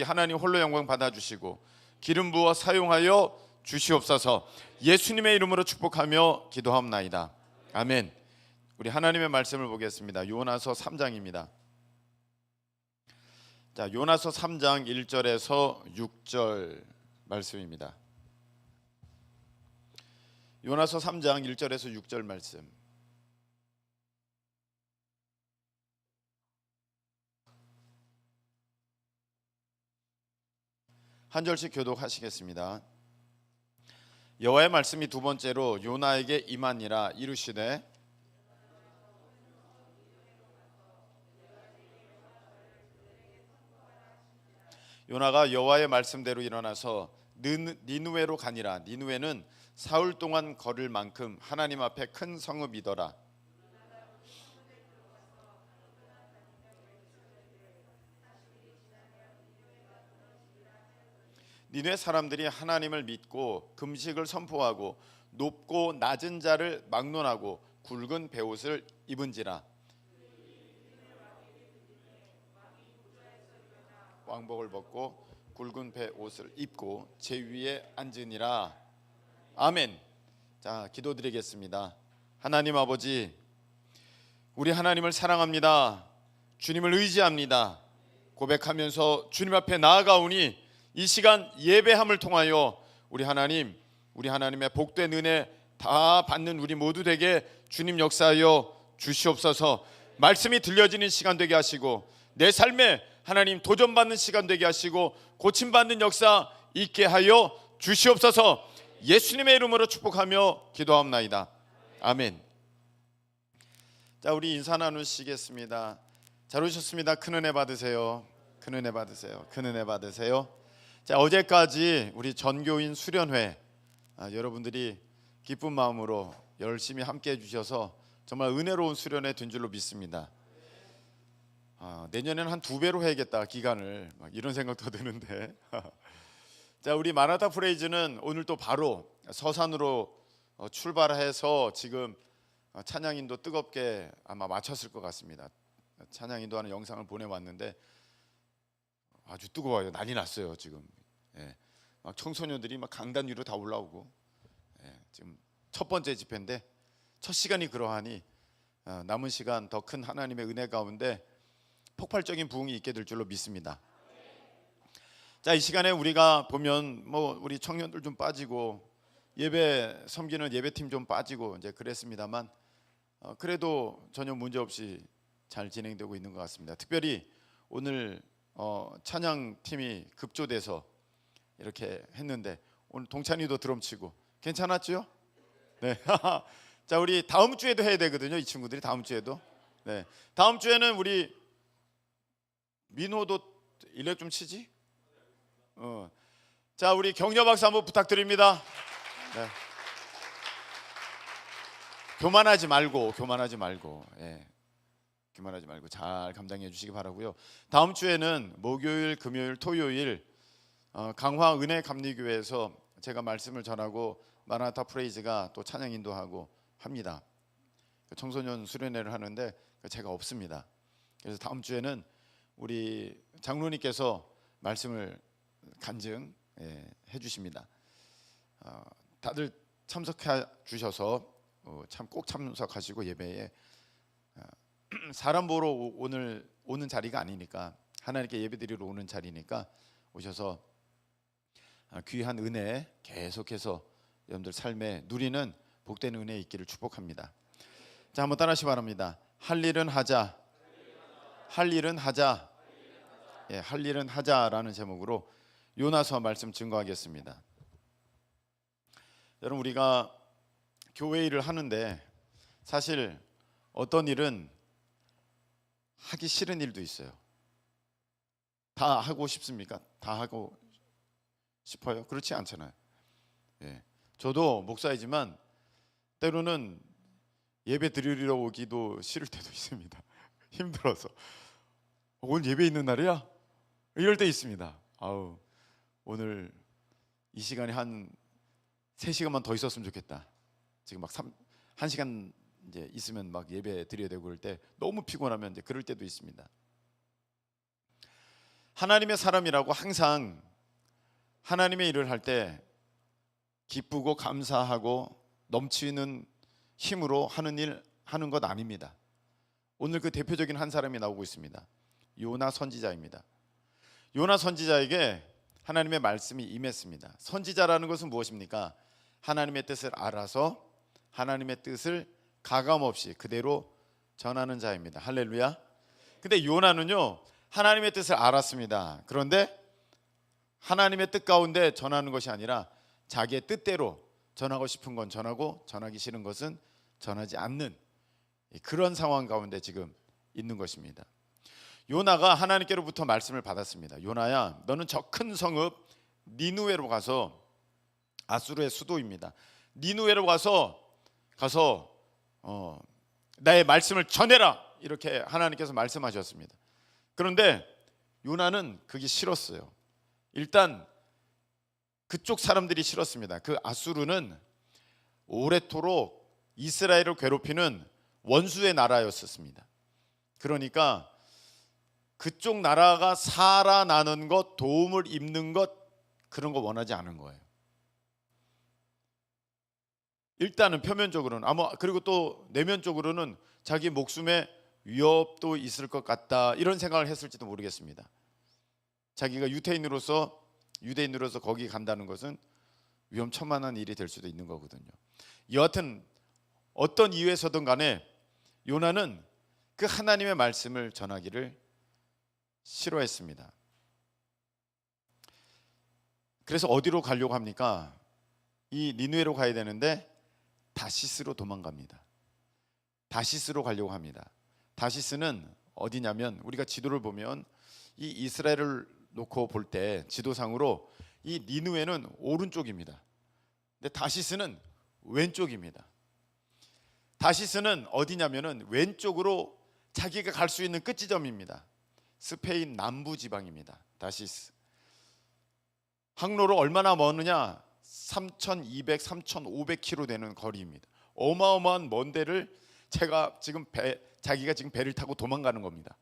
우리 하나님 홀로 영광 받아주시고 기름 부어 사용하여 주시옵소서. 예수님의 이름으로 축복하며 기도하옵나이다. 아멘. 우리 하나님의 말씀을 보겠습니다. 요나서 3장입니다. 자, 요나서 3장 1절에서 6절 말씀입니다. 요나서 3장 1절에서 6절 말씀. 한 절씩 교독하시겠습니다. 여호와의 말씀이 두 번째로 요나에게 임하니라. 이르시되 요나가 여호와의 말씀대로 일어나서 니느웨로 가니라. 니느웨는 사흘 동안 걸을 만큼 하나님 앞에 큰 성읍이더라. 니느웨 사람들이 하나님을 믿고 금식을 선포하고 높고 낮은 자를 막론하고 굵은 베옷을 입은지라. 왕복을 벗고 굵은 베옷을 입고 제 위에 앉으니라. 아멘. 자, 기도드리겠습니다. 하나님 아버지, 우리 하나님을 사랑합니다. 주님을 의지합니다. 고백하면서 주님 앞에 나아가오니 이 시간 예배함을 통하여 우리 하나님의 복된 은혜 다 받는 우리 모두 되게 주님 역사하여 주시옵소서. 말씀이 들려지는 시간 되게 하시고 내 삶에 하나님 도전받는 시간 되게 하시고 고침받는 역사 있게 하여 주시옵소서. 예수님의 이름으로 축복하며 기도합나이다. 아멘. 자, 우리 인사 나누시겠습니다. 잘 오셨습니다. 큰 은혜 받으세요. 큰 은혜 받으세요. 큰 은혜 받으세요. 자, 어제까지 우리 전교인 수련회 여러분들이 기쁜 마음으로 열심히 함께 해주셔서 정말 은혜로운 수련회 된 줄로 믿습니다. 내년에는 한 2배로 해야겠다 기간을, 막 이런 생각도 드는데 자, 우리 마라타 프레이즈는 오늘 또 바로 서산으로 출발해서 지금 찬양인도 뜨겁게 아마 마쳤을 것 같습니다. 찬양인도하는 영상을 보내왔는데 아주 뜨거워요. 난리 났어요 지금. 예, 막 청소년들이 막 강단 위로 다 올라오고, 지금 첫 번째 집회인데 첫 시간이 그러하니 남은 시간 더 큰 하나님의 은혜 가운데 폭발적인 부흥이 있게 될 줄로 믿습니다. 자, 이 시간에 우리가 보면 우리 청년들 좀 빠지고 예배 섬기는 예배팀 좀 빠지고 이제 그랬습니다만 그래도 전혀 문제 없이 잘 진행되고 있는 것 같습니다. 특별히 오늘 찬양팀이 급조돼서 이렇게 했는데 오늘 동찬이도 드럼 치고 괜찮았죠? 네. 자, 우리 다음 주에도 해야 되거든요. 이 친구들이 다음 주에도. 네. 다음 주에는 우리 민호도 일렉 좀 치지? 자, 우리 격려 박수 한번 부탁드립니다. 네. 교만하지 말고, 예. 교만하지 말고 잘 감당해 주시기 바라고요. 다음 주에는 목요일, 금요일, 토요일 강화 은혜 감리교회에서 제가 말씀을 전하고 마라나타 프레이즈가 또 찬양 인도하고 합니다. 청소년 수련회를 하는데 제가 없습니다. 그래서 다음 주에는 우리 장로님께서 말씀을 간증 해주십니다. 다들 참석해 주셔서 꼭 참석하시고 예배에 사람 보러 오는 자리가 아니니까 하나님께 예배드리러 오는 자리니까 오셔서 귀한 은혜 계속해서 여러분들 삶에 누리는 복된 은혜 있기를 축복합니다. 자, 한번 따라하시기 바랍니다. 할 일은 하자. 할 일은 하자. 예, 할 일은 하자라는 제목으로 요나서 말씀 증거하겠습니다. 여러분, 우리가 교회 일을 하는데 사실 어떤 일은 하기 싫은 일도 있어요. 다 하고 싶습니까? 다 하고 싶어요? 그렇지 않잖아요. 예, 저도 목사이지만 때로는 예배 드리러 오기도 싫을 때도 있습니다. 힘들어서. 오늘 예배 있는 날이야? 이럴 때 있습니다. 아우, 오늘 이 시간에 한 3시간만 더 있었으면 좋겠다. 지금 막 1시간 이제 있으면 막 예배 드려야 되고 그럴 때 너무 피곤하면 이제 그럴 때도 있습니다. 하나님의 사람이라고 항상 하나님의 일을 할 때 기쁘고 감사하고 넘치는 힘으로 하는 것 아닙니다. 오늘 그 대표적인 한 사람이 나오고 있습니다. 요나 선지자입니다. 요나 선지자에게 하나님의 말씀이 임했습니다. 선지자라는 것은 무엇입니까? 하나님의 뜻을 알아서 하나님의 뜻을 가감없이 그대로 전하는 자입니다. 할렐루야. 근데 요나는요, 하나님의 뜻을 알았습니다. 그런데 하나님의 뜻 가운데 전하는 것이 아니라 자기의 뜻대로 전하고 싶은 건 전하고 전하기 싫은 것은 전하지 않는 그런 상황 가운데 지금 있는 것입니다. 요나가 하나님께로부터 말씀을 받았습니다. 요나야, 너는 저 큰 성읍 니느웨로 가서, 아수르의 수도입니다, 니느웨로 가서 나의 말씀을 전해라, 이렇게 하나님께서 말씀하셨습니다. 그런데 요나는 그게 싫었어요. 일단 그쪽 사람들이 싫었습니다. 그 아수르는 오래도록 이스라엘을 괴롭히는 원수의 나라였었습니다. 그러니까 그쪽 나라가 살아나는 것, 도움을 입는 것, 그런 거 원하지 않은 거예요. 일단은 표면적으로는, 그리고 또 내면적으로는 자기 목숨에 위협도 있을 것 같다, 이런 생각을 했을지도 모르겠습니다. 자기가 유대인으로서 거기 간다는 것은 위험천만한 일이 될 수도 있는 거거든요. 여하튼 어떤 이유에서든 간에 요나는 그 하나님의 말씀을 전하기를 싫어했습니다. 그래서 어디로 가려고 합니까? 이 니느웨로 가야 되는데 다시스로 도망갑니다. 다시스로 가려고 합니다. 다시스는 어디냐면, 우리가 지도를 보면 이 이스라엘을 놓고 볼 때 지도상으로 이 니느웨는 오른쪽입니다. 근데 다시스는 왼쪽입니다. 다시스는 어디냐면은 왼쪽으로 자기가 갈 수 있는 끝지점입니다. 스페인 남부 지방입니다. 다시스. 항로로 얼마나 머느냐? 3,200, 3,500km 되는 거리입니다. 어마어마한 먼 데를 자기가 지금 배를 타고 도망가는 겁니다.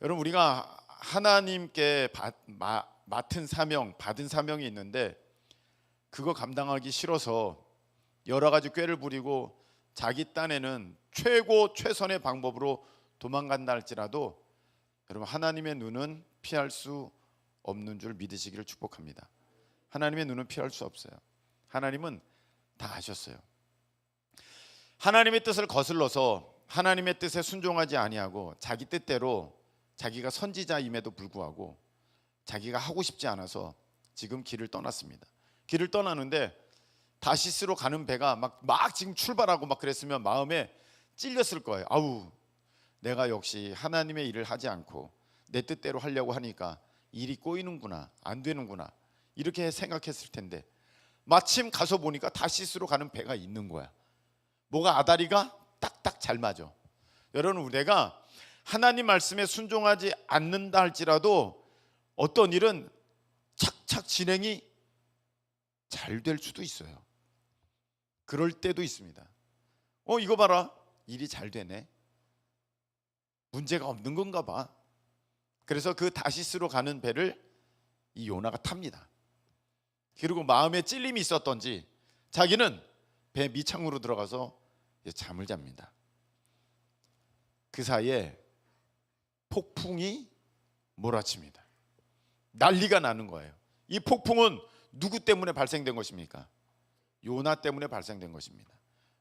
여러분, 우리가 하나님께 받은 사명이 있는데 그거 감당하기 싫어서 여러 가지 꾀를 부리고 자기 딴에는 최선의 방법으로 도망간다 할지라도, 여러분, 하나님의 눈은 피할 수 없는 줄 믿으시기를 축복합니다. 하나님의 눈은 피할 수 없어요. 하나님은 다 아셨어요. 하나님의 뜻을 거슬러서 하나님의 뜻에 순종하지 아니하고 자기 뜻대로, 자기가 선지자임에도 불구하고 자기가 하고 싶지 않아서 지금 길을 떠났습니다. 길을 떠나는데 다시스로 가는 배가 막 지금 출발하고 막 그랬으면 마음에 찔렸을 거예요. 아우, 내가 역시 하나님의 일을 하지 않고 내 뜻대로 하려고 하니까 일이 꼬이는구나, 안 되는구나, 이렇게 생각했을 텐데 마침 가서 보니까 다시스로 가는 배가 있는 거야. 뭐가 아다리가 딱딱 잘 맞아. 여러분, 내가 하나님 말씀에 순종하지 않는다 할지라도 어떤 일은 착착 진행이 잘 될 수도 있어요. 그럴 때도 있습니다. 이거 봐라, 일이 잘 되네, 문제가 없는 건가 봐. 그래서 그 다시스로 가는 배를 이 요나가 탑니다. 그리고 마음에 찔림이 있었던지 자기는 배 밑창으로 들어가서 잠을 잡니다. 그 사이에 폭풍이 몰아칩니다. 난리가 나는 거예요. 이 폭풍은 누구 때문에 발생된 것입니까? 요나 때문에 발생된 것입니다.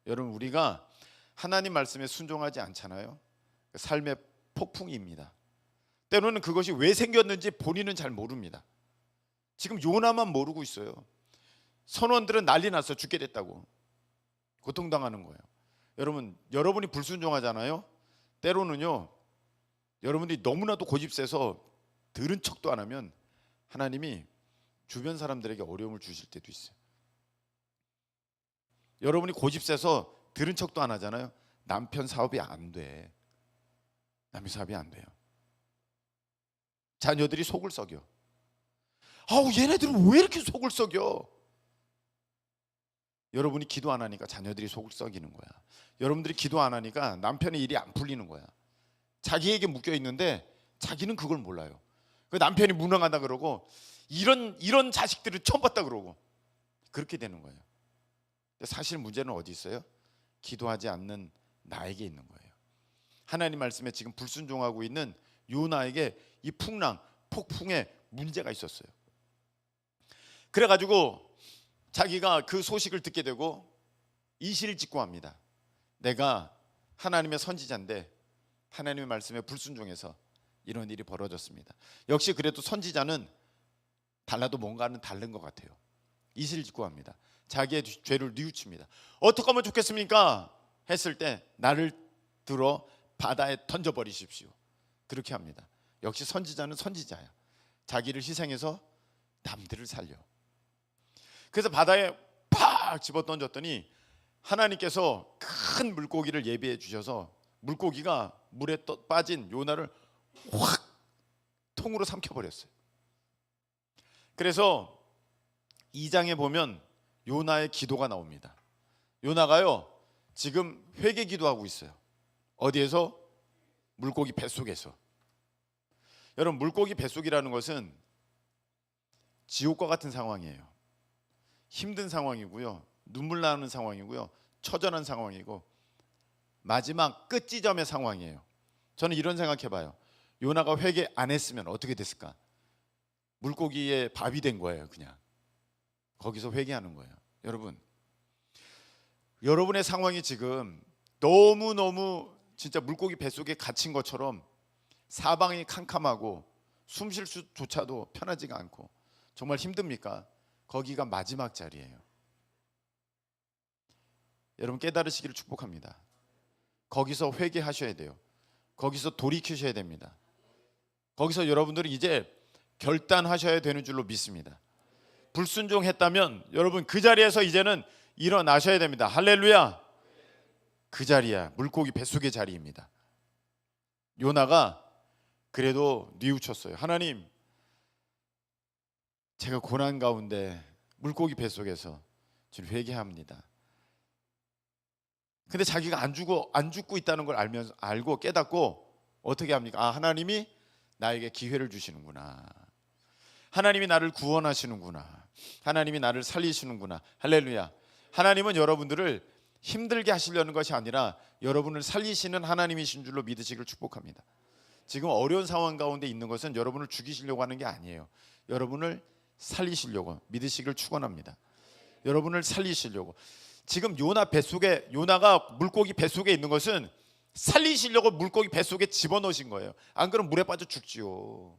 여러분, 우리가 하나님 말씀에 순종하지 않잖아요. 삶의 폭풍입니다. 때로는 그것이 왜 생겼는지 본인은 잘 모릅니다. 지금 요나만 모르고 있어요. 선원들은 난리 났어, 죽게 됐다고 고통당하는 거예요. 여러분이 불순종하잖아요. 때로는요, 여러분들이 너무나도 고집세서 들은 척도 안 하면 하나님이 주변 사람들에게 어려움을 주실 때도 있어요. 여러분이 고집세서 들은 척도 안 하잖아요. 남편 사업이 안 돼. 남편 사업이 안 돼요. 자녀들이 속을 썩여. 아우, 얘네들은 왜 이렇게 속을 썩여? 여러분이 기도 안 하니까 자녀들이 속을 썩이는 거야. 여러분들이 기도 안 하니까 남편의 일이 안 풀리는 거야. 자기에게 묶여 있는데 자기는 그걸 몰라요. 그 남편이 무능하다 그러고 이런 자식들을 처음 봤다 그러고 그렇게 되는 거예요. 근데 사실 문제는 어디 있어요? 기도하지 않는 나에게 있는 거예요. 하나님 말씀에 지금 불순종하고 있는 요나에게 이 풍랑, 폭풍에 문제가 있었어요. 그래가지고 자기가 그 소식을 듣게 되고 이실직고합니다. 내가 하나님의 선지자인데 하나님의 말씀에 불순종해서 이런 일이 벌어졌습니다. 역시 그래도 선지자는 달라도 뭔가는 다른 것 같아요. 이실직고합니다. 자기의 죄를 뉘우칩니다. 어떻게 하면 좋겠습니까? 했을 때 나를 들어 바다에 던져버리십시오. 그렇게 합니다. 역시 선지자는 선지자야. 자기를 희생해서 남들을 살려. 그래서 바다에 팍 집어 던졌더니 하나님께서 큰 물고기를 예비해 주셔서 물고기가 물에 빠진 요나를 확 통으로 삼켜버렸어요. 그래서 2장에 보면 요나의 기도가 나옵니다. 요나가요 지금 회개 기도하고 있어요. 어디에서? 물고기 뱃속에서. 여러분, 물고기 뱃속이라는 것은 지옥과 같은 상황이에요. 힘든 상황이고요, 눈물 나는 상황이고요, 처절한 상황이고 마지막 끝지점의 상황이에요. 저는 이런 생각해봐요. 요나가 회개 안 했으면 어떻게 됐을까? 물고기의 밥이 된 거예요. 그냥 거기서 회개하는 거예요. 여러분, 여러분의 상황이 지금 너무너무 진짜 물고기 뱃속에 갇힌 것처럼 사방이 캄캄하고 숨 쉴 수조차도 편하지가 않고 정말 힘듭니까? 거기가 마지막 자리예요. 여러분, 깨달으시기를 축복합니다. 거기서 회개하셔야 돼요. 거기서 돌이키셔야 됩니다. 거기서 여러분들이 이제 결단하셔야 되는 줄로 믿습니다. 불순종했다면 여러분 그 자리에서 이제는 일어나셔야 됩니다. 할렐루야. 그 자리야, 물고기 뱃속의 자리입니다. 요나가 그래도 뉘우쳤어요. 하나님, 제가 고난 가운데 물고기 뱃속에서 지금 회개합니다. 근데 자기가 안 죽고 있다는 걸 알고 깨닫고 어떻게 합니까? 아, 하나님이 나에게 기회를 주시는구나. 하나님이 나를 구원하시는구나. 하나님이 나를 살리시는구나. 할렐루야. 하나님은 여러분들을 힘들게 하시려는 것이 아니라 여러분을 살리시는 하나님이신 줄로 믿으시기를 축복합니다. 지금 어려운 상황 가운데 있는 것은 여러분을 죽이시려고 하는 게 아니에요. 여러분을 살리시려고 믿으시기를 축원합니다. 여러분을 살리시려고. 지금 요나가 물고기 뱃속에 있는 것은 살리시려고 물고기 뱃속에 집어넣으신 거예요. 안 그러면 물에 빠져 죽지요.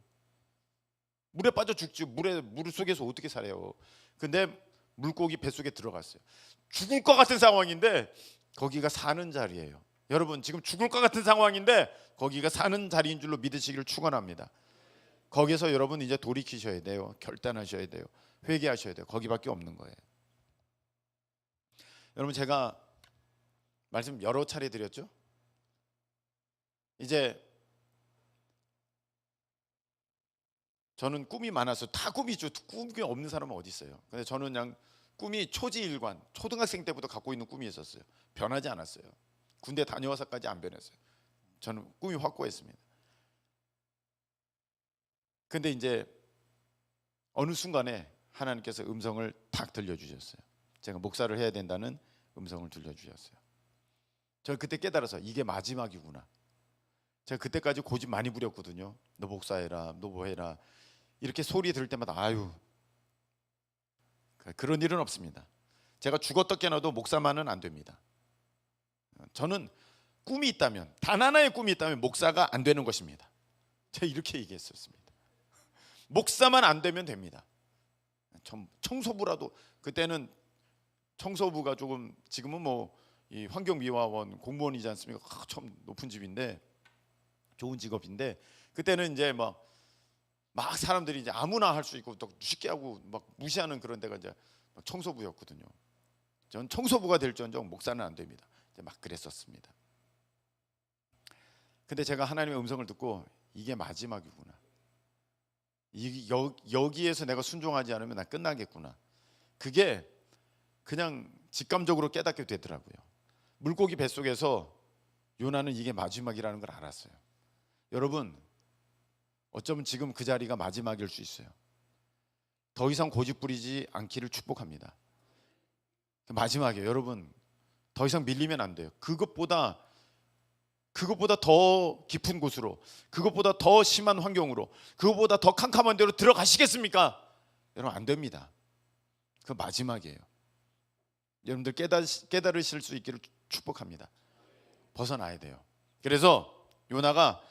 물에 빠져 죽지요. 물 속에서 어떻게 살아요? 근데 물고기 뱃속에 들어갔어요. 죽을 것 같은 상황인데 거기가 사는 자리예요. 여러분, 지금 죽을 것 같은 상황인데 거기가 사는 자리인 줄로 믿으시기를 축원합니다. 거기서 여러분 이제 돌이키셔야 돼요. 결단하셔야 돼요. 회개하셔야 돼요. 거기밖에 없는 거예요. 여러분, 제가 말씀 여러 차례 드렸죠? 이제 저는 꿈이 많아서 다 꿈이죠. 꿈이 없는 사람은 어디 있어요? 근데 저는 그냥 꿈이 초지일관, 초등학생 때부터 갖고 있는 꿈이 있었어요. 변하지 않았어요. 군대 다녀와서까지 안 변했어요. 저는 꿈이 확고했습니다. 근데 이제 어느 순간에 하나님께서 음성을 탁 들려주셨어요. 제가 목사를 해야 된다는 음성을 들려주셨어요. 저는 그때 깨달아서 이게 마지막이구나. 제가 그때까지 고집 많이 부렸거든요. 너 목사해라, 너 뭐 해라. 이렇게 소리 들을 때마다 아유, 그런 일은 없습니다. 제가 죽었다 깨어나도 목사만은 안 됩니다. 저는 꿈이 있다면, 단 하나의 꿈이 있다면 목사가 안 되는 것입니다. 제가 이렇게 얘기했었습니다. 목사만 안 되면 됩니다. 청소부라도, 그때는 청소부가 조금, 지금은 뭐 이 환경미화원 공무원이지 않습니까? 참 높은 집인데, 좋은 직업인데, 그때는 이제 막 사람들이 이제 아무나 할 수 있고 또 쉽게 하고 막 무시하는 그런 데가 이제 청소부였거든요. 전 청소부가 될지언정 목사는 안 됩니다. 이제 막 그랬었습니다. 근데 제가 하나님의 음성을 듣고 이게 마지막이구나. 여기에서 내가 순종하지 않으면 나 끝나겠구나. 그게 그냥 직감적으로 깨닫게 되더라고요. 물고기 뱃속에서 요나는 이게 마지막이라는 걸 알았어요. 여러분, 어쩌면 지금 그 자리가 마지막일 수 있어요. 더 이상 고집 부리지 않기를 축복합니다. 마지막이에요. 여러분, 더 이상 밀리면 안 돼요. 그것보다 더 깊은 곳으로, 그것보다 더 심한 환경으로, 그것보다 더 캄캄한 데로 들어가시겠습니까? 여러분, 안 됩니다. 그 마지막이에요. 여러분들 깨달으실 수 있기를 축복합니다. 벗어나야 돼요. 그래서 요나가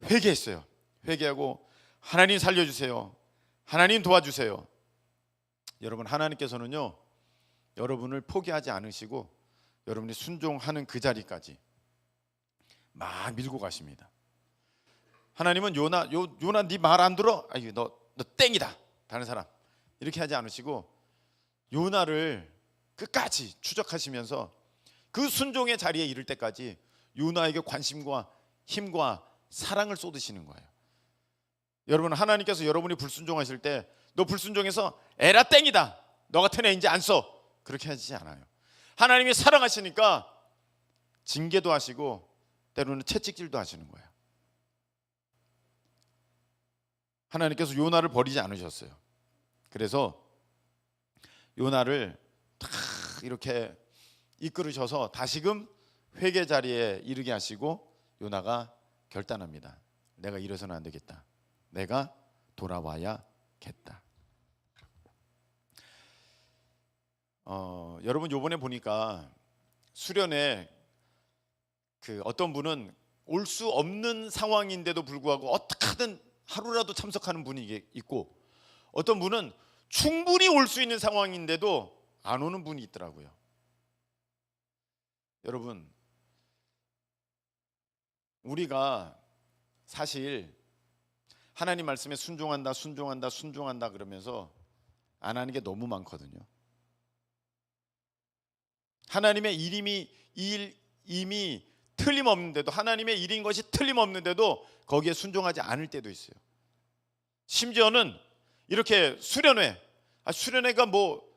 회개했어요. 회개하고 하나님 살려주세요. 하나님 도와주세요. 여러분, 하나님께서는요, 여러분을 포기하지 않으시고 여러분이 순종하는 그 자리까지 막 밀고 가십니다. 하나님은 요나 네 말 안 들어? 아유, 너 땡이다. 다른 사람. 이렇게 하지 않으시고 요나를 끝까지 추적하시면서 그 순종의 자리에 이를 때까지 요나에게 관심과 힘과 사랑을 쏟으시는 거예요. 여러분, 하나님께서 여러분이 불순종하실 때 너 불순종해서 에라 땡이다. 너 같은 애 이제 안 써. 그렇게 하지 않아요. 하나님이 사랑하시니까 징계도 하시고 때로는 채찍질도 하시는 거예요. 하나님께서 요나를 버리지 않으셨어요. 그래서 요나를 탁 이렇게 이끌으셔서 다시금 회개 자리에 이르게 하시고 요나가 결단합니다. 내가 이래서는 안 되겠다. 내가 돌아와야겠다. 여러분, 요번에 보니까 수련회 어떤 분은 올 수 없는 상황인데도 불구하고 어떻게든 하루라도 참석하는 분이 있고, 어떤 분은 충분히 올 수 있는 상황인데도 안 오는 분이 있더라고요. 여러분, 우리가 사실 하나님 말씀에 순종한다 그러면서 안 하는 게 너무 많거든요. 하나님의 이미 틀림없는데도, 하나님의 일인 것이 틀림없는데도 거기에 순종하지 않을 때도 있어요. 심지어는 이렇게 수련회가 뭐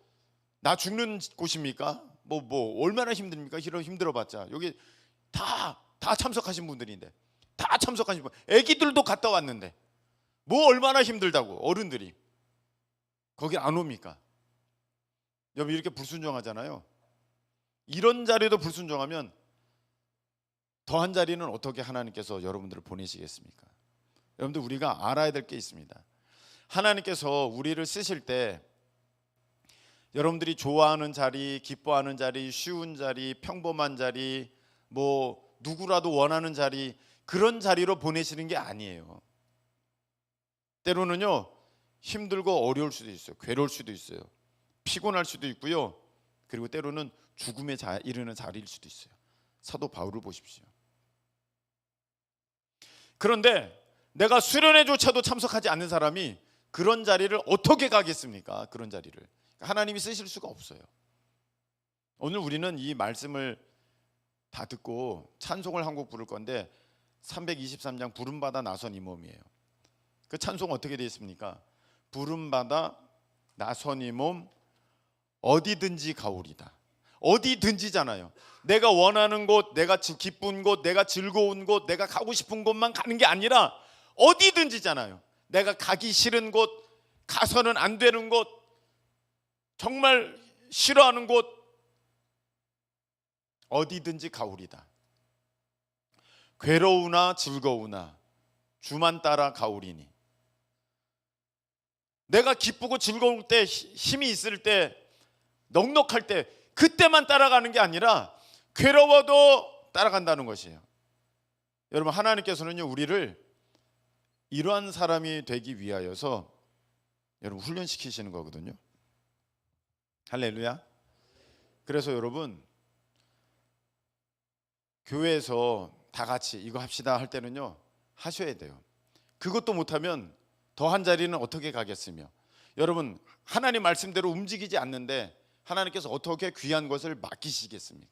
나 죽는 곳입니까? 뭐 얼마나 힘듭니까? 힘들어봤자 여기 다 참석하신 분들인데, 다 참석하신 분, 애기들도 갔다 왔는데 뭐 얼마나 힘들다고 어른들이 거기 안 옵니까? 여러분, 이렇게 불순종하잖아요. 이런 자리도 불순종하면 더한 자리는 어떻게 하나님께서 여러분들을 보내시겠습니까? 여러분들, 우리가 알아야 될 게 있습니다. 하나님께서 우리를 쓰실 때 여러분들이 좋아하는 자리, 기뻐하는 자리, 쉬운 자리, 평범한 자리, 뭐 누구라도 원하는 자리, 그런 자리로 보내시는 게 아니에요. 때로는요, 힘들고 어려울 수도 있어요. 괴로울 수도 있어요. 피곤할 수도 있고요. 그리고 때로는 죽음에 이르는 자리일 수도 있어요. 사도 바울을 보십시오. 그런데 내가 수련회조차도 참석하지 않는 사람이 그런 자리를 어떻게 가겠습니까? 그런 자리를 하나님이 쓰실 수가 없어요. 오늘 우리는 이 말씀을 다 듣고 찬송을 한 곡 부를 건데 323장 부름받아 나선 이 몸이에요. 그 찬송 어떻게 되어 있습니까? 부름받아 나선 이 몸 어디든지 가오리다. 어디든지잖아요. 내가 원하는 곳, 내가 기쁜 곳, 내가 즐거운 곳, 내가 가고 싶은 곳만 가는 게 아니라 어디든지잖아요. 내가 가기 싫은 곳, 가서는 안 되는 곳, 정말 싫어하는 곳, 어디든지 가오리다. 괴로우나 즐거우나 주만 따라 가오리니. 내가 기쁘고 즐거울 때, 힘이 있을 때, 넉넉할 때, 그때만 따라가는 게 아니라 괴로워도 따라간다는 것이에요. 여러분, 하나님께서는요, 우리를 이러한 사람이 되기 위하여서 여러분 훈련시키시는 거거든요. 할렐루야. 그래서 여러분, 교회에서 다 같이 이거 합시다 할 때는요, 하셔야 돼요. 그것도 못하면 더한 자리는 어떻게 가겠으며, 여러분, 하나님 말씀대로 움직이지 않는데 하나님께서 어떻게 귀한 것을 맡기시겠습니까?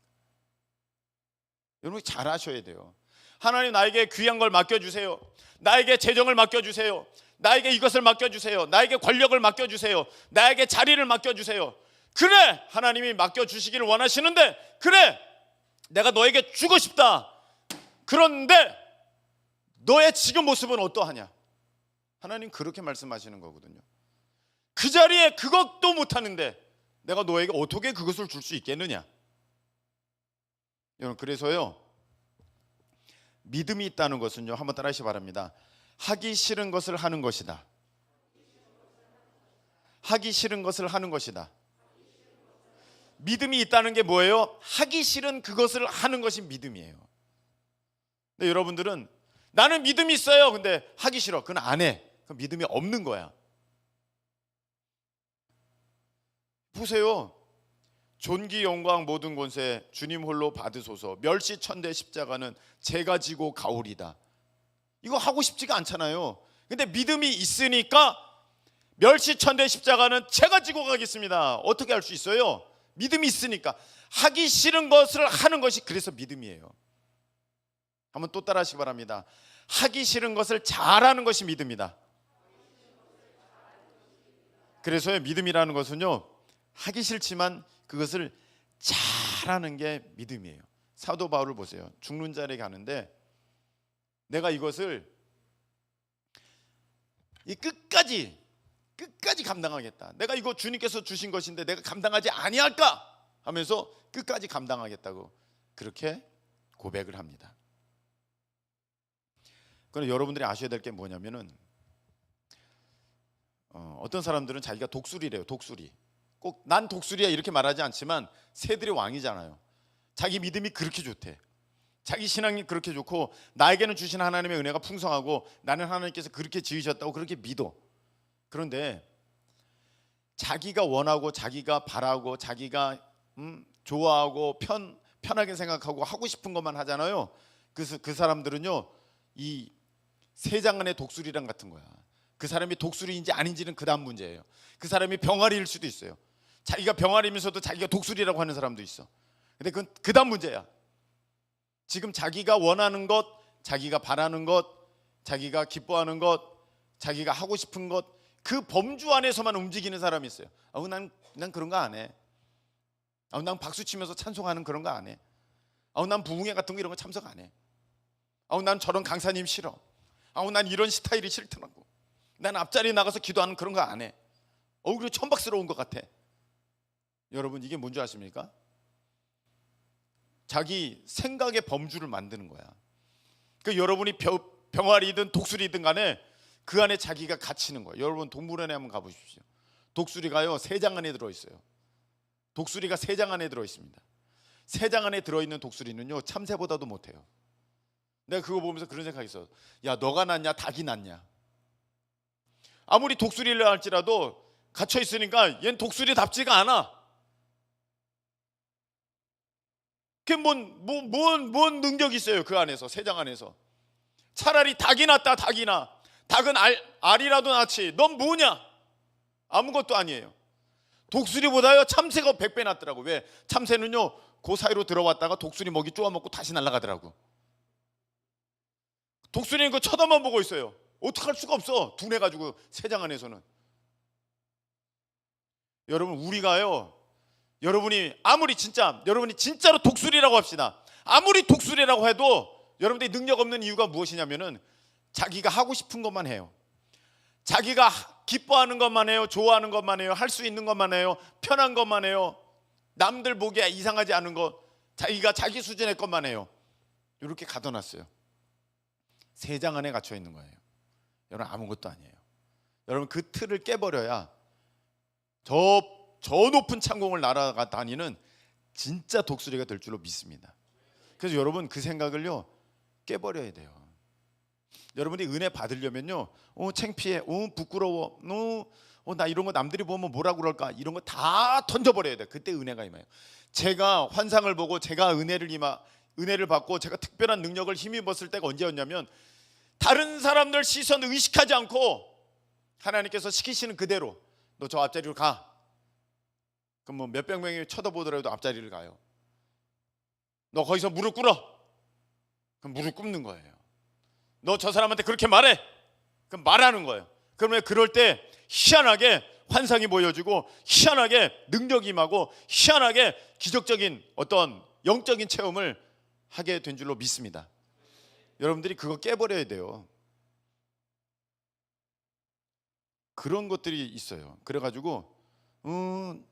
여러분, 잘 하셔야 돼요. 하나님, 나에게 귀한 걸 맡겨주세요. 나에게 재정을 맡겨주세요. 나에게 이것을 맡겨주세요. 나에게 권력을 맡겨주세요. 나에게 자리를 맡겨주세요. 그래, 하나님이 맡겨주시기를 원하시는데, 그래, 내가 너에게 주고 싶다. 그런데 너의 지금 모습은 어떠하냐? 하나님 그렇게 말씀하시는 거거든요. 그 자리에 그것도 못하는데 내가 너에게 어떻게 그것을 줄 수 있겠느냐. 여러분, 그래서요, 믿음이 있다는 것은요, 한번 따라하시기 바랍니다. 하기 싫은 것을 하는 것이다. 하기 싫은 것을 하는 것이다. 믿음이 있다는 게 뭐예요? 하기 싫은 그것을 하는 것이 믿음이에요. 근데 여러분들은 나는 믿음이 있어요, 근데 하기 싫어, 그건 안 해. 그건 믿음이 없는 거야. 보세요. 존귀 영광 모든 권세 주님 홀로 받으소서. 멸시천대 십자가는 제가 지고 가오리다. 이거 하고 싶지가 않잖아요. 근데 믿음이 있으니까 멸시천대 십자가는 제가 지고 가겠습니다. 어떻게 할 수 있어요? 믿음이 있으니까. 하기 싫은 것을 하는 것이 그래서 믿음이에요. 한번 또 따라하시기 바랍니다. 하기 싫은 것을 잘하는 것이 믿음이다. 그래서요, 믿음이라는 것은요, 하기 싫지만 그것을 잘하는 게 믿음이에요. 사도 바울을 보세요. 죽는 자리에 가는데 내가 이것을 끝까지 감당하겠다. 내가 이거 주님께서 주신 것인데 내가 감당하지 아니할까 하면서 끝까지 감당하겠다고 그렇게 고백을 합니다. 그럼 여러분들이 아셔야 될 게 뭐냐면은 어떤 사람들은 자기가 독수리래요. 독수리. 꼭 난 독수리야 이렇게 말하지 않지만 새들의 왕이잖아요. 자기 믿음이 그렇게 좋대. 자기 신앙이 그렇게 좋고 나에게는 주신 하나님의 은혜가 풍성하고 나는 하나님께서 그렇게 지으셨다고 그렇게 믿어. 그런데 자기가 원하고 자기가 바라고 자기가 좋아하고 편하게 생각하고 하고 싶은 것만 하잖아요. 그래서 그 사람들은요, 이 세장 안의 독수리랑 같은 거야. 그 사람이 독수리인지 아닌지는 그 다음 문제예요. 그 사람이 병아리일 수도 있어요. 자기가 병아리면서도 자기가 독수리라고 하는 사람도 있어. 근데 그건 그 다음 문제야. 지금 자기가 원하는 것, 자기가 바라는 것, 자기가 기뻐하는 것, 자기가 하고 싶은 것, 그 범주 안에서만 움직이는 사람이 있어요. 난 그런 거 안 해. 난 박수 치면서 찬송하는 그런 거 안 해. 난 부흥회 같은 거 이런 거 참석 안 해. 난 저런 강사님 싫어. 난 이런 스타일이 싫더라고. 난 앞자리에 나가서 기도하는 그런 거 안 해. 그리고 천박스러운 것 같아. 여러분, 이게 뭔지 아십니까? 자기 생각의 범주를 만드는 거야. 그 여러분이 병아리든 독수리든 간에 그 안에 자기가 갇히는 거예요. 여러분, 동물원에 한번 가보십시오. 독수리가요, 세 장 안에 들어있어요. 독수리가 세 장 안에 들어있습니다. 세 장 안에 들어있는 독수리는요, 참새보다도 못해요. 내가 그거 보면서 그런 생각이 있어. 야, 너가 낫냐 닭이 낫냐. 아무리 독수리를 할지라도 갇혀 있으니까 얜 독수리답지가 않아. 그게 뭔 능력이 있어요 그 안에서, 세 장 안에서. 차라리 닭이 낫다. 닭은 알이라도 낫지. 넌 뭐냐? 아무것도 아니에요. 독수리보다요 참새가 100배 낫더라고. 왜? 참새는요 그 사이로 들어왔다가 독수리 먹이 쪼아먹고 다시 날아가더라고. 독수리는 그 쳐다만 보고 있어요. 어떡할 수가 없어. 둔해가지고 세 장 안에서는. 여러분, 우리가요, 여러분이 진짜로 독수리라고 합시다. 아무리 독수리라고 해도 여러분들이 능력 없는 이유가 무엇이냐면은 자기가 하고 싶은 것만 해요. 자기가 기뻐하는 것만 해요. 좋아하는 것만 해요. 할 수 있는 것만 해요. 편한 것만 해요. 남들 보기에 이상하지 않은 것, 자기가 자기 수준의 것만 해요. 이렇게 가둬놨어요. 세 장 안에 갇혀 있는 거예요. 여러분, 아무것도 아니에요. 여러분, 그 틀을 깨버려야 저 높은 창공을 날아다니는 진짜 독수리가 될 줄로 믿습니다. 그래서 여러분, 그 생각을요 깨버려야 돼요. 여러분이 은혜 받으려면요, 창피해, 부끄러워, 나 이런 거 남들이 보면 뭐라 그럴까, 이런 거 다 던져버려야 돼. 그때 은혜가 임해요. 제가 환상을 보고 제가 은혜를 받고 제가 특별한 능력을 힘입었을 때가 언제였냐면, 다른 사람들 시선 의식하지 않고 하나님께서 시키시는 그대로 너 저 앞자리로 가. 그럼 뭐 몇백 명이 쳐다보더라도 앞자리를 가요. 너 거기서 무릎 꿇어. 그럼 무릎 꿇는 거예요. 너 저 사람한테 그렇게 말해. 그럼 말하는 거예요. 그러면 그럴 때 희한하게 환상이 보여지고 희한하게 능력이 임하고 희한하게 기적적인 어떤 영적인 체험을 하게 된 줄로 믿습니다. 여러분들이 그거 깨버려야 돼요. 그런 것들이 있어요. 그래가지고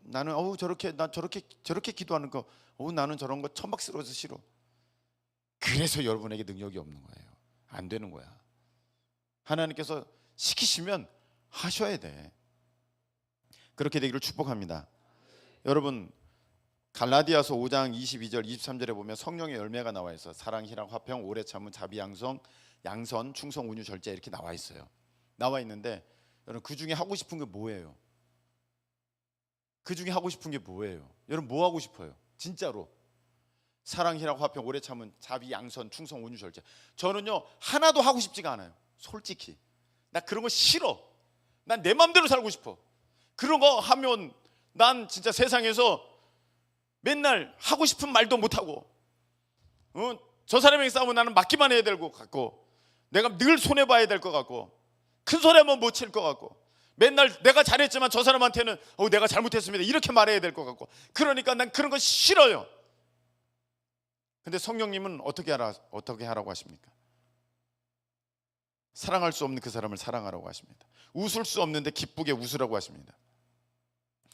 나는 저렇게 기도하는 거 나는 저런 거 천박스러워서 싫어. 그래서 여러분에게 능력이 없는 거예요. 안 되는 거야. 하나님께서 시키시면 하셔야 돼. 그렇게 되기를 축복합니다. 여러분, 갈라디아서 5장 22절 23절에 보면 성령의 열매가 나와 있어. 사랑, 희락, 화평, 오래 참음, 자비, 양선, 충성, 온유, 절제 이렇게 나와 있어요. 나와 있는데 여러분, 그 중에 하고 싶은 게 뭐예요? 그 중에 하고 싶은 게 뭐예요? 여러분, 뭐 하고 싶어요? 진짜로. 사랑, 희락, 화평, 오래 참음, 자비, 양선, 충성, 온유, 절제. 저는요 하나도 하고 싶지가 않아요. 솔직히 나 그런 거 싫어. 난 내 맘대로 살고 싶어. 그런 거 하면 난 진짜 세상에서 맨날 하고 싶은 말도 못하고 저 사람에게 싸우면 나는 맞기만 해야 될 것 같고, 내가 늘 손해봐야 될 것 같고, 큰 소리 한번 못 칠 것 같고, 맨날 내가 잘했지만 저 사람한테는 내가 잘못했습니다 이렇게 말해야 될 것 같고, 그러니까 난 그런 거 싫어요. 근데 성령님은 어떻게 하라고 하십니까? 사랑할 수 없는 그 사람을 사랑하라고 하십니다. 웃을 수 없는데 기쁘게 웃으라고 하십니다.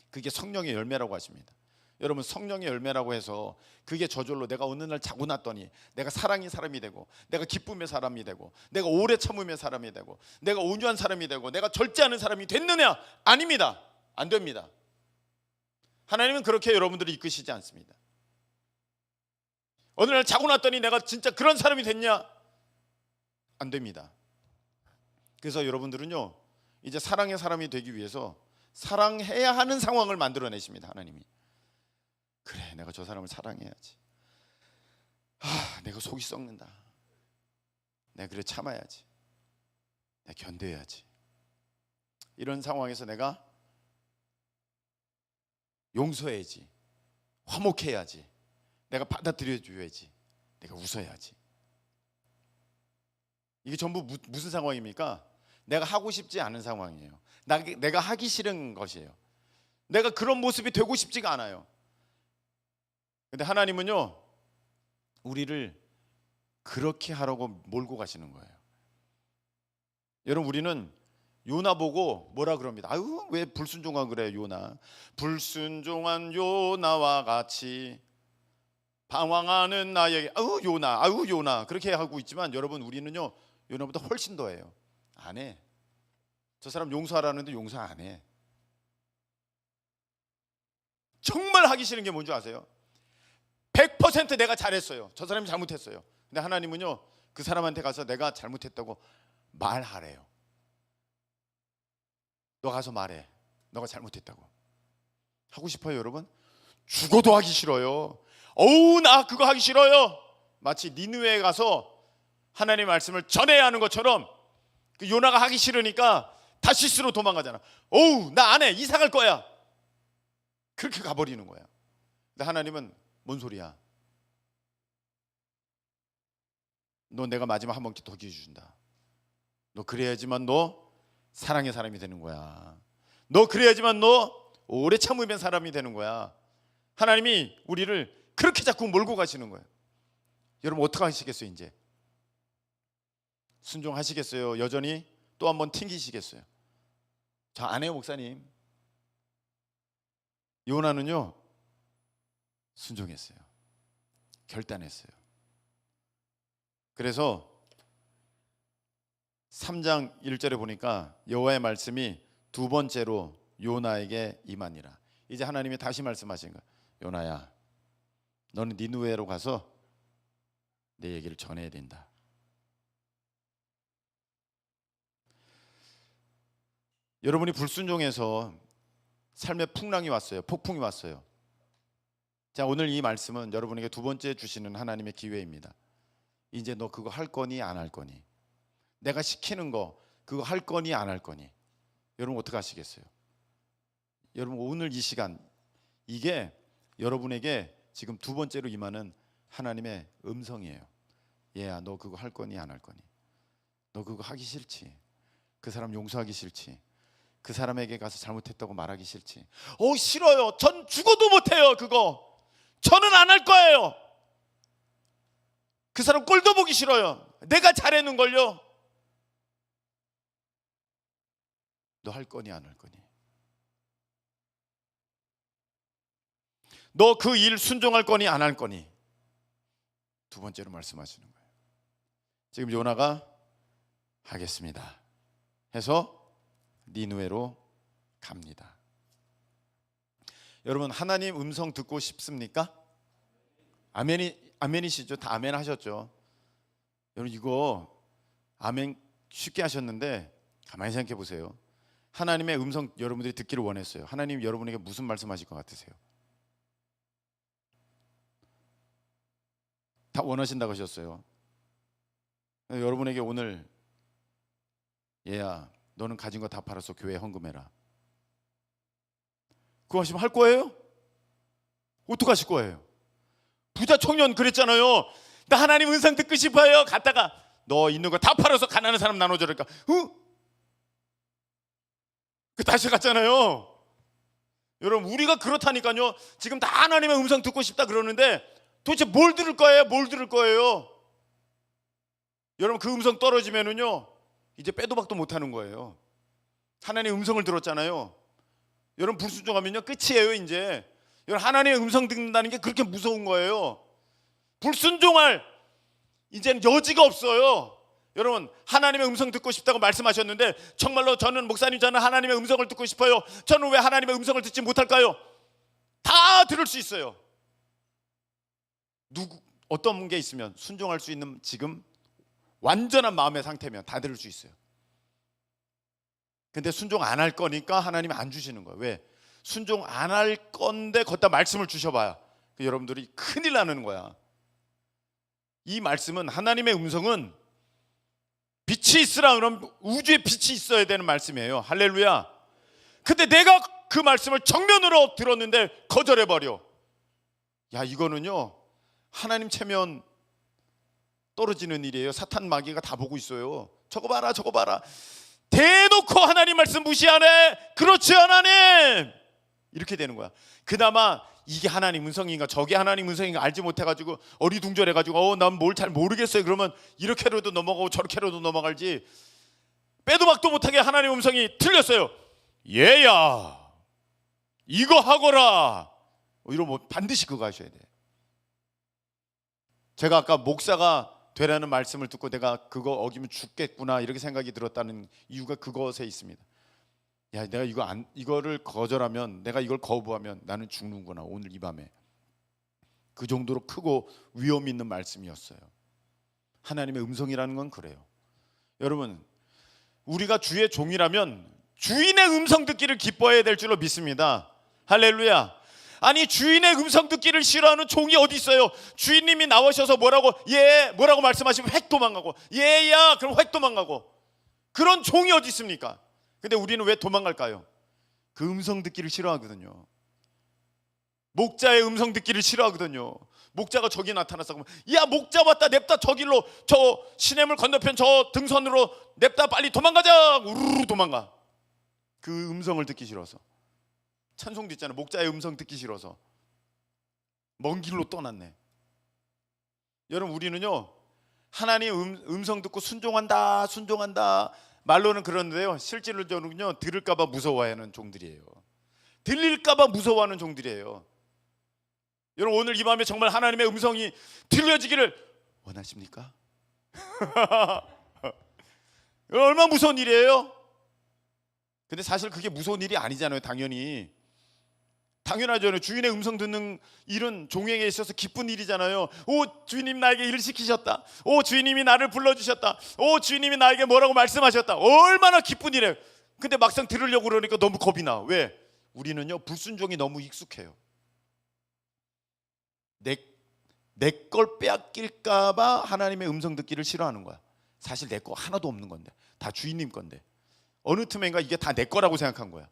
그게 성령의 열매라고 하십니다. 여러분, 성령의 열매라고 해서 그게 저절로 내가 어느 날 자고 났더니 내가 사랑의 사람이 되고, 내가 기쁨의 사람이 되고, 내가 오래 참음의 사람이 되고, 내가 온유한 사람이 되고, 내가 절제하는 사람이 됐느냐? 아닙니다. 안 됩니다. 하나님은 그렇게 여러분들을 이끄시지 않습니다. 어느 날 자고 났더니 내가 진짜 그런 사람이 됐냐? 안 됩니다. 그래서 여러분들은요 이제 사랑의 사람이 되기 위해서 사랑해야 하는 상황을 만들어내십니다. 하나님이. 그래, 내가 저 사람을 사랑해야지. 내가 속이 썩는다. 내가 그래 참아야지. 내가 견뎌야지. 이런 상황에서 내가 용서해야지. 화목해야지. 내가 받아들여줘야지. 내가 웃어야지. 이게 전부 무슨 상황입니까? 내가 하고 싶지 않은 상황이에요. 내가 하기 싫은 것이에요. 내가 그런 모습이 되고 싶지가 않아요. 근데 하나님은요 우리를 그렇게 하라고 몰고 가시는 거예요. 여러분, 우리는 요나 보고 뭐라 그럽니다. 아유, 왜 불순종한 그래 요나. 불순종한 요나와 같이 방황하는 나에게 아유 요나 그렇게 하고 있지만, 여러분 우리는요 요나보다 훨씬 더해요. 안 해. 저 사람 용서하라는데 용서 안 해. 정말 하기 싫은 게 뭔지 아세요? 100% 내가 잘했어요. 저 사람이 잘못했어요. 근데 하나님은요 그 사람한테 가서 내가 잘못했다고 말하래요. 너 가서 말해. 너가 잘못했다고. 하고 싶어요 여러분? 죽어도 하기 싫어요. 나 그거 하기 싫어요. 마치 니느웨에 가서 하나님의 말씀을 전해야 하는 것처럼 그 요나가 하기 싫으니까 다시스로 도망가잖아. 나 안 해. 이사 갈 거야. 그렇게 가버리는 거야. 근데 하나님은 뭔 소리야? 너 내가 마지막 한 번 더 기회 준다. 너 그래야지만 너 사랑의 사람이 되는 거야. 너 그래야지만 너 오래 참으면 사람이 되는 거야. 하나님이 우리를 그렇게 자꾸 몰고 가시는 거예요. 여러분 어떻게 하시겠어요? 이제 순종하시겠어요? 여전히 또 한번 튕기시겠어요? 저 안 해요 목사님. 요나는요 순종했어요. 결단했어요. 그래서 3장 1절에 보니까 여호와의 말씀이 두 번째로 요나에게 임하니라. 이제 하나님이 다시 말씀하신 거예요. 요나야, 너는 니느웨로 가서 내 얘기를 전해야 된다. 여러분이 불순종해서 삶에 풍랑이 왔어요. 폭풍이 왔어요. 자, 오늘 이 말씀은 여러분에게 두 번째 주시는 하나님의 기회입니다. 이제 너 그거 할 거니 안 할 거니? 내가 시키는 거 그거 할 거니 안 할 거니? 여러분 어떻게 하시겠어요? 여러분 오늘 이 시간, 이게 여러분에게 지금 두 번째로 임하는 하나님의 음성이에요. 얘야, 너 그거 할 거니 안 할 거니? 너 그거 하기 싫지? 그 사람 용서하기 싫지? 그 사람에게 가서 잘못했다고 말하기 싫지? 싫어요. 전 죽어도 못해요. 그거 저는 안 할 거예요. 그 사람 꼴도 보기 싫어요. 내가 잘했는걸요. 너 할 거니 안 할 거니? 너 그 일 순종할 거니 안 할 거니? 두 번째로 말씀하시는 거예요. 지금 요나가 하겠습니다 해서 니느웨로 갑니다. 여러분, 하나님 음성 듣고 싶습니까? 아멘이시죠? 다 아멘 하셨죠? 여러분, 이거 아멘 쉽게 하셨는데 가만히 생각해 보세요. 하나님의 음성 여러분들이 듣기를 원했어요. 하나님 여러분에게 무슨 말씀하실 것 같으세요? 다 원하신다고 하셨어요. 여러분에게 오늘 얘야 너는 가진 거 다 팔아서 교회에 헌금해라, 그거 하시면 할 거예요? 어떡하실 거예요? 부자 청년 그랬잖아요. 나 하나님 음성 듣고 싶어요. 갔다가 너 있는 거 다 팔아서 가난한 사람 나눠줘라니까 그 다시 갔잖아요. 여러분, 우리가 그렇다니까요. 지금 다 하나님의 음성 듣고 싶다 그러는데 도대체 뭘 들을 거예요? 뭘 들을 거예요? 여러분, 그 음성 떨어지면은요 이제 빼도 박도 못하는 거예요. 하나님의 음성을 들었잖아요. 여러분, 불순종하면요 끝이에요. 이제 여러분, 하나님의 음성 듣는다는 게 그렇게 무서운 거예요. 불순종할 이제는 여지가 없어요. 여러분, 하나님의 음성 듣고 싶다고 말씀하셨는데 정말로 저는 목사님, 저는 하나님의 음성을 듣고 싶어요. 저는 왜 하나님의 음성을 듣지 못할까요? 다 들을 수 있어요. 어떤 게 있으면 순종할 수 있는 지금 완전한 마음의 상태면 다 들을 수 있어요. 근데 순종 안 할 거니까 하나님이 안 주시는 거예요. 왜? 순종 안 할 건데 걷다 말씀을 주셔봐야 여러분들이 큰일 나는 거야. 이 말씀은, 하나님의 음성은 빛이 있으라 그러면 우주에 빛이 있어야 되는 말씀이에요. 할렐루야. 근데 내가 그 말씀을 정면으로 들었는데 거절해버려. 야, 이거는요 하나님 체면 떨어지는 일이에요. 사탄 마귀가 다 보고 있어요. 저거 봐라 저거 봐라. 대놓고 하나님 말씀 무시하네. 그렇지 하나님. 이렇게 되는 거야. 그나마 이게 하나님 음성인가 저게 하나님 음성인가 알지 못해가지고 어리둥절해가지고 난 뭘 잘 모르겠어요. 그러면 이렇게라도 넘어가고 저렇게라도 넘어갈지, 빼도 박도 못하게 하나님 음성이 틀렸어요. 얘야 이거 하거라 이러면 반드시 그거 하셔야 돼. 제가 아까 목사가 되라는 말씀을 듣고 내가 그거 어기면 죽겠구나 이렇게 생각이 들었다는 이유가 그것에 있습니다. 야, 내가 이거를 거절하면, 내가 이걸 거부하면 나는 죽는구나 오늘 이 밤에. 그 정도로 크고 위험 있는 말씀이었어요. 하나님의 음성이라는 건 그래요. 여러분, 우리가 주의 종이라면 주인의 음성 듣기를 기뻐해야 될 줄로 믿습니다. 할렐루야. 아니, 주인의 음성 듣기를 싫어하는 종이 어디 있어요? 주인님이 나오셔서 뭐라고 말씀하시면 획 도망가고, 얘야 그럼 획 도망가고. 그런 종이 어디 있습니까? 근데 우리는 왜 도망갈까요? 그 음성 듣기를 싫어하거든요. 목자의 음성 듣기를 싫어하거든요. 목자가 저기 나타났어 그러면 야, 목자 왔다, 냅다 저 길로, 저 시냇물 건너편 저 등선으로 냅다 빨리 도망가자. 우르르 도망가. 그 음성을 듣기 싫어서. 찬송도 있잖아요. 목자의 음성 듣기 싫어서 먼 길로 떠났네. 여러분, 우리는요 하나님 음성 듣고 순종한다 말로는 그러는데요 실제로는요 들을까봐 무서워하는 종들이에요. 들릴까봐 무서워하는 종들이에요. 여러분, 오늘 이 밤에 정말 하나님의 음성이 들려지기를 원하십니까? 얼마나 무서운 일이에요. 근데 사실 그게 무서운 일이 아니잖아요. 당연하죠. 주인의 음성 듣는 일은 종에게 있어서 기쁜 일이잖아요. 오, 주인님 나에게 일을 시키셨다. 오, 주인님이 나를 불러주셨다. 오, 주인님이 나에게 뭐라고 말씀하셨다. 얼마나 기쁜 일이에요. 근데 막상 들으려고 그러니까 너무 겁이 나. 왜? 우리는요 불순종이 너무 익숙해요. 내 걸 빼앗길까 봐 하나님의 음성 듣기를 싫어하는 거야. 사실 내 거 하나도 없는 건데, 다 주인님 건데 어느 틈엔가 이게 다 내 거라고 생각한 거야.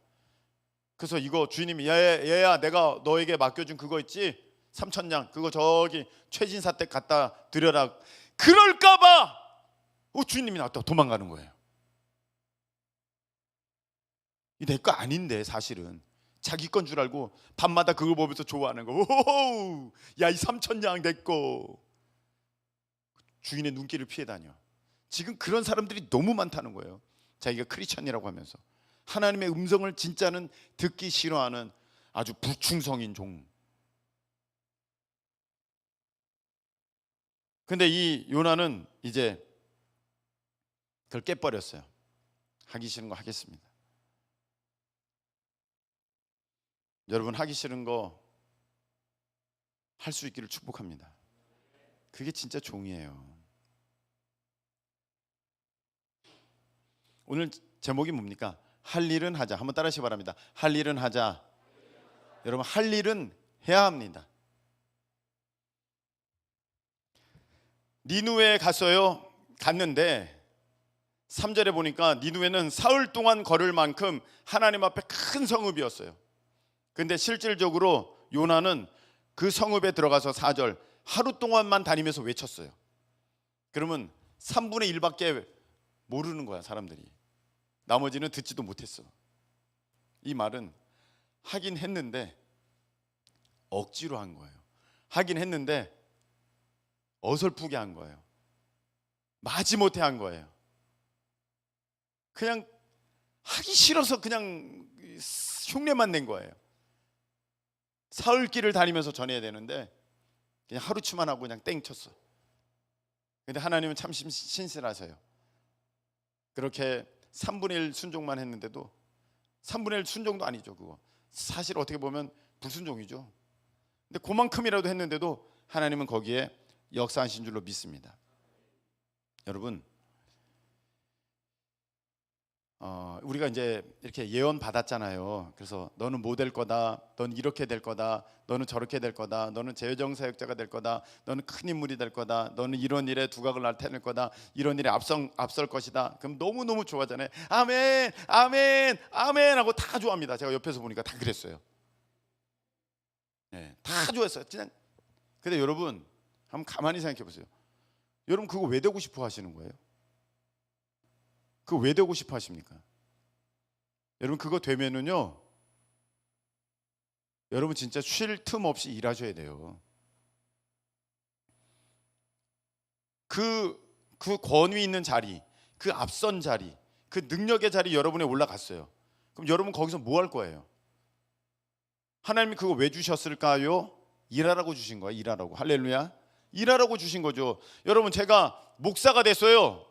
그래서 이거 주인님이 얘야 내가 너에게 맡겨준 그거 있지, 3,000냥 그거 저기 최진사 댁 갖다 드려라. 그럴까 봐 주인님이 나왔다 도망가는 거예요. 이 내 거 아닌데 사실은 자기 건 줄 알고 밤마다 그걸 보면서 좋아하는 거. 오호, 야, 이 3,000냥 내 거. 주인의 눈길을 피해 다녀. 지금 그런 사람들이 너무 많다는 거예요. 자기가 크리스천이라고 하면서 하나님의 음성을 진짜는 듣기 싫어하는 아주 불충성인 종. 근데 이 요나는 이제 그걸 깨버렸어요. 하기 싫은 거 하겠습니다. 여러분, 하기 싫은 거 할 수 있기를 축복합니다. 그게 진짜 종이에요. 오늘 제목이 뭡니까? 할 일은 하자. 한번 따라하시기 바랍니다. 할 일은 하자. 여러분, 할 일은 해야 합니다. 니누에 갔어요. 갔는데 3절에 보니까 니누에는 사흘 동안 걸을 만큼 하나님 앞에 큰 성읍이었어요. 근데 실질적으로 요나는 그 성읍에 들어가서 4절 하루 동안만 다니면서 외쳤어요. 그러면 3분의 1밖에 모르는 거야, 사람들이. 나머지는 듣지도 못했어. 이 말은 하긴 했는데 억지로 한 거예요. 하긴 했는데 어설프게 한 거예요. 마지못해 한 거예요. 그냥 하기 싫어서 그냥 흉내만 낸 거예요. 사흘길을 다니면서 전해야 되는데 그냥 하루치만 하고 그냥 땡쳤어. 근데 하나님은 참 신실하세요. 그렇게 3분의 1 순종만 했는데도 3분의 1 순종도 아니죠. 그거 사실 어떻게 보면 불순종이죠. 근데 그만큼이라도 했는데도 하나님은 거기에 역사하신 줄로 믿습니다. 여러분, 우리가 이제 이렇게 예언 받았잖아요. 그래서 너는 뭐 될 거다, 너는 이렇게 될 거다, 너는 저렇게 될 거다, 너는 제정사역자가 될 거다, 너는 큰 인물이 될 거다, 너는 이런 일에 두각을 나타낼 거다, 이런 일에 앞설 것이다. 그럼 너무너무 좋아하잖아요. 아멘, 아멘, 아멘 하고 다 좋아합니다. 제가 옆에서 보니까 다 그랬어요. 네, 다 좋아했어요. 그냥. 근데 여러분, 한번 가만히 생각해 보세요. 여러분, 그거 왜 되고 싶어 하시는 거예요? 그거 왜 되고 싶어 하십니까? 여러분, 그거 되면은요, 여러분 진짜 쉴 틈 없이 일하셔야 돼요. 그 권위 있는 자리, 그 앞선 자리, 그 능력의 자리 여러분에 올라갔어요. 그럼 여러분 거기서 뭐 할 거예요? 하나님이 그거 왜 주셨을까요? 일하라고 주신 거예요. 일하라고. 할렐루야. 일하라고 주신 거죠. 여러분, 제가 목사가 됐어요.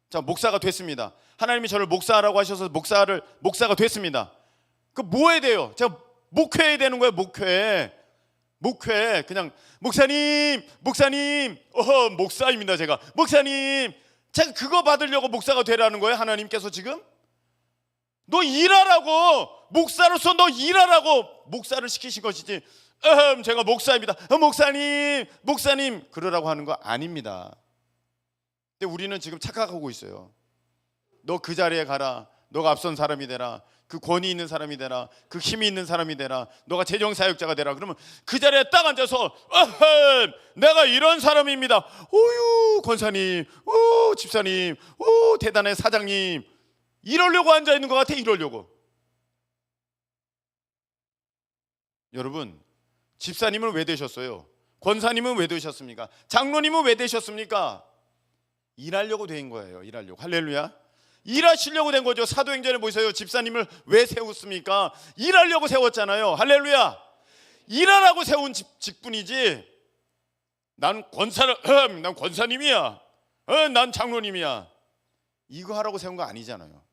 자, 목사가 됐습니다. 하나님이 저를 목사라고 하셔서 목사가 됐습니다. 그 뭐 해야 돼요? 제가 목회해야 되는 거예요. 목회. 그냥 목사님, 목사입니다. 제가 제가 그거 받으려고 목사가 되라는 거예요. 하나님께서 지금 너 일하라고, 목사로서 너 일하라고 목사를 시키신 것이지. 제가 목사입니다. 목사님 그러라고 하는 거 아닙니다. 근데 우리는 지금 착각하고 있어요. 너 그 자리에 가라. 너가 앞선 사람이 되라. 그 권위 있는 사람이 되라. 그 힘이 있는 사람이 되라. 너가 재정사역자가 되라. 그러면 그 자리에 딱 앉아서 내가 이런 사람입니다. 오유 권사님, 오 집사님, 오 대단해 사장님. 이러려고 앉아 있는 것 같아. 이러려고. 여러분, 집사님은 왜 되셨어요? 권사님은 왜 되셨습니까? 장로님은 왜 되셨습니까? 일하려고 된 거예요. 일하려고. 할렐루야. 일하시려고 된 거죠. 사도행전에 보세요. 집사님을 왜 세웠습니까? 일하려고 세웠잖아요. 할렐루야. 일하라고 세운 직분이지. 난 권사님이야. 난 장로님이야. 이거 하라고 세운 거 아니잖아요.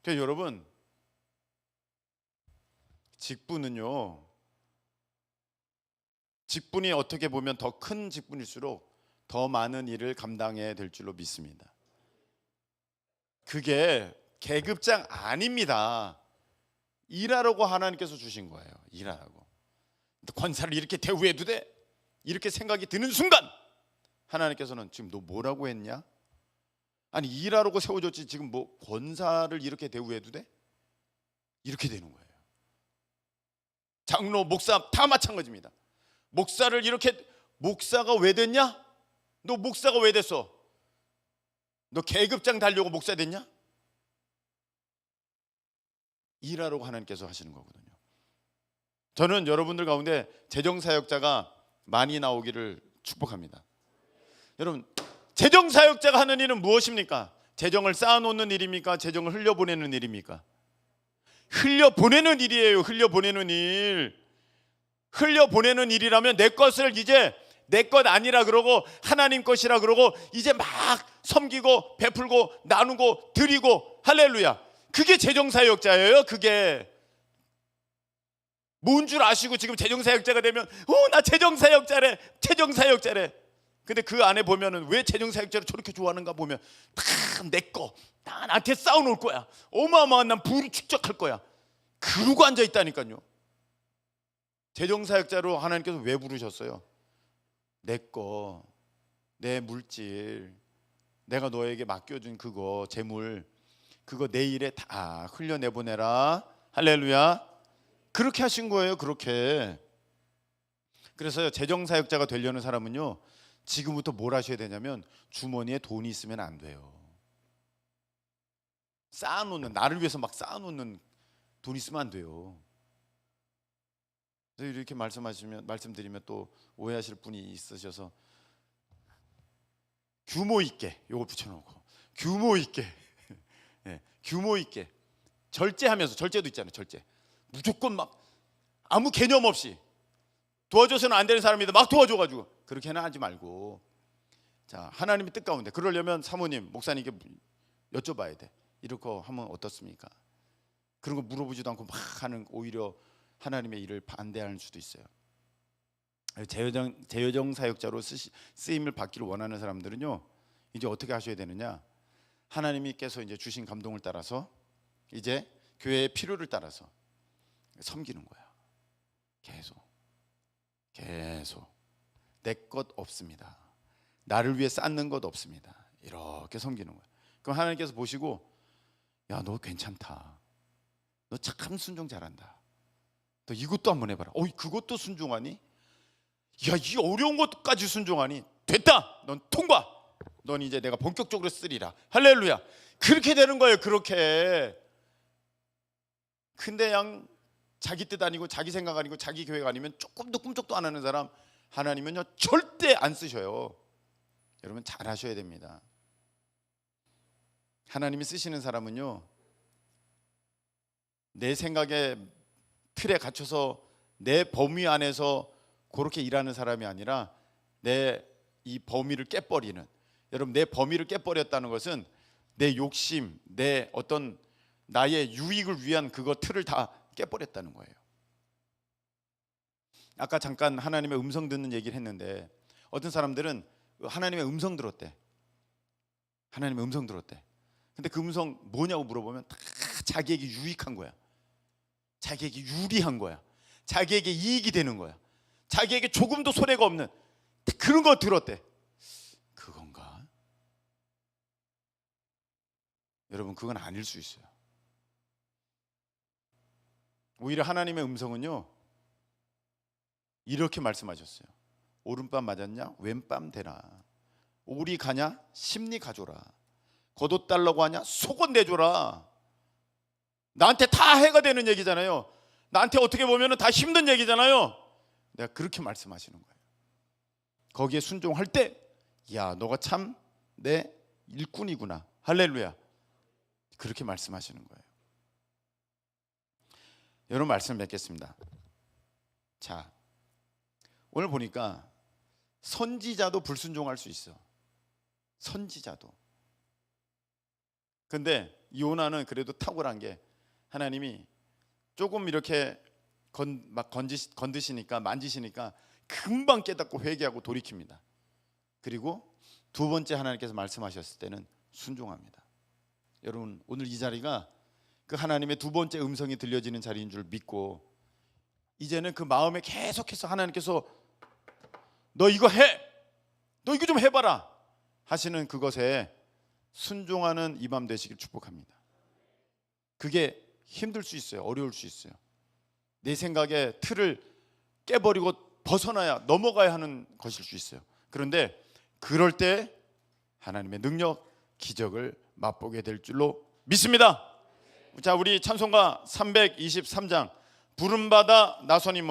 그래서 여러분, 직분은요, 직분이 어떻게 보면 더 큰 직분일수록 더 많은 일을 감당해야 될 줄로 믿습니다. 그게 계급장 아닙니다. 일하라고 하나님께서 주신 거예요. 일하라고. 권사를 이렇게 대우해도 돼? 이렇게 생각이 드는 순간 하나님께서는 지금 너 뭐라고 했냐? 아니, 일하라고 세워줬지 지금 뭐 권사를 이렇게 대우해도 돼? 이렇게 되는 거예요. 장로, 목사 다 마찬가지입니다. 목사가 왜 됐냐? 너 목사가 왜 됐어? 너 계급장 달려고 목사 됐냐? 일하라고 하나님께서 하시는 거거든요. 저는 여러분들 가운데 재정사역자가 많이 나오기를 축복합니다. 여러분, 재정사역자가 하는 일은 무엇입니까? 재정을 쌓아놓는 일입니까? 재정을 흘려보내는 일입니까? 흘려보내는 일이에요. 흘려보내는 일. 흘려보내는 일이라면 내 것을 이제 내 것 아니라 그러고 하나님 것이라 그러고 이제 막 섬기고 베풀고 나누고 드리고, 할렐루야. 그게 재정사역자예요. 그게 뭔 줄 아시고 지금 재정사역자가 되면 나 재정사역자래, 재정사역자래. 근데 그 안에 보면은 왜 재정사역자를 저렇게 좋아하는가 보면 다 내 거, 다 나한테 쌓아놓을 거야, 어마어마한 난 부를 축적할 거야, 그러고 앉아 있다니까요. 재정사역자로 하나님께서 왜 부르셨어요? 내 거, 내 물질, 내가 너에게 맡겨준 그거, 재물, 그거 내 일에 다 흘려내보내라. 할렐루야. 그렇게 하신 거예요. 그렇게. 그래서 재정사역자가 되려는 사람은요, 지금부터 뭘 하셔야 되냐면 주머니에 돈이 있으면 안 돼요. 쌓아놓는, 나를 위해서 막 쌓아놓는 돈 있으면 안 돼요. 그래서 이렇게 말씀드리면 또 오해하실 분이 있으셔서 규모 있게 요거 붙여놓고 규모 있게 네, 규모 있게 절제하면서, 절제도 있잖아요. 절제. 무조건 막 아무 개념 없이 도와줘서는 안 되는 사람인데 막 도와줘가지고 그렇게는 하지 말고, 자, 하나님의 뜻 가운데 그러려면 사모님, 목사님께 여쭤봐야 돼. 이렇게 하면 어떻습니까? 그런 거 물어보지도 않고 막 하는, 오히려 하나님의 일을 반대하는 수도 있어요. 재정 사역자로 쓰임을 받기를 원하는 사람들은요, 이제 어떻게 하셔야 되느냐? 하나님께서 이제 주신 감동을 따라서 이제 교회의 필요를 따라서 섬기는 거야. 계속 내 것 없습니다. 나를 위해 쌓는 것 없습니다. 이렇게 섬기는 거야. 그럼 하나님께서 보시고, 야, 너 괜찮다. 너 참 순종 잘한다. 너 이것도 한번 해봐라. 그것도 순종하니? 야, 이 어려운 것까지 순종하니? 됐다. 넌 통과. 넌 이제 내가 본격적으로 쓰리라. 할렐루야. 그렇게 되는 거예요. 그렇게. 근데 자기 뜻 아니고 자기 생각 아니고 자기 계획 아니면 조금도 꿈쩍도 안 하는 사람, 하나님은요 절대 안 쓰셔요. 여러분 잘 하셔야 됩니다. 하나님이 쓰시는 사람은요, 내 생각에 틀에 갇혀서 내 범위 안에서 그렇게 일하는 사람이 아니라 내 이 범위를 깨버리는, 여러분 내 범위를 깨버렸다는 것은 내 욕심, 내 어떤 나의 유익을 위한 그거 틀을 다 깨버렸다는 거예요. 아까 잠깐 하나님의 음성 듣는 얘기를 했는데, 어떤 사람들은 하나님의 음성 들었대. 하나님의 음성 들었대. 근데 그 음성 뭐냐고 물어보면 다 자기에게 유익한 거야. 자기에게 유리한 거야. 자기에게 이익이 되는 거야. 자기에게 조금도 손해가 없는 그런 거 들었대. 그건가? 여러분, 그건 아닐 수 있어요. 오히려 하나님의 음성은요, 이렇게 말씀하셨어요. 오른밤 맞았냐? 왼밤 대라. 오리 가냐? 심리 가줘라. 겉옷 달라고 하냐? 속옷 내줘라. 나한테 다 해가 되는 얘기잖아요. 나한테 어떻게 보면 다 힘든 얘기잖아요. 내가 그렇게 말씀하시는 거예요. 거기에 순종할 때, 야, 너가 참 내 일꾼이구나. 할렐루야. 그렇게 말씀하시는 거예요. 여러분, 말씀 맺겠습니다. 자, 오늘 보니까 선지자도 불순종할 수 있어. 선지자도. 근데 요나는 그래도 탁월한 게, 하나님이 조금 이렇게 건드시니까, 만지시니까 금방 깨닫고 회개하고 돌이킵니다. 그리고 두 번째 하나님께서 말씀하셨을 때는 순종합니다. 여러분, 오늘 이 자리가 그 하나님의 두 번째 음성이 들려지는 자리인 줄 믿고, 이제는 그 마음에 계속해서 하나님께서 너 이거 해, 너 이거 좀 해봐라 하시는 그것에 순종하는 이 밤 되시길 축복합니다. 그게 힘들 수 있어요. 어려울 수 있어요. 내 생각의 틀을 깨버리고 벗어나야, 넘어가야 하는 것일 수 있어요. 그런데 그럴 때 하나님의 능력, 기적을 맛보게 될 줄로 믿습니다. 자, 우리 찬송가 323장 부름받아 나선임